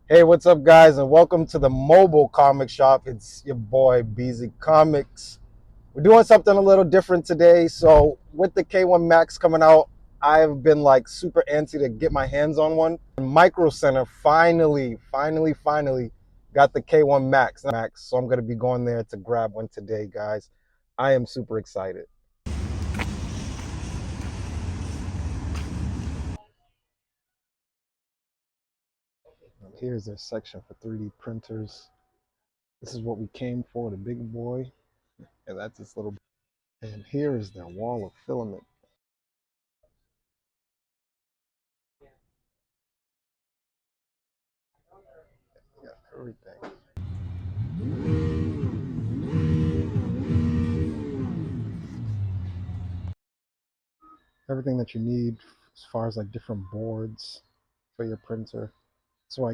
Hey, what's up, guys, and welcome to the mobile comic shop. It's your boy BZ Comics. We're doing something a little different today. So, with the K1 Max coming out, I've been like super antsy to get my hands on one. And Micro Center finally got the K1 Max. So, I'm going to be going there to grab one today, guys. I am super excited. Here's their section for 3D printers. This is what we came for, the big boy. And that's this little. And here is their wall of filament. Yeah, everything. Everything that you need as far as like different boards for your printer.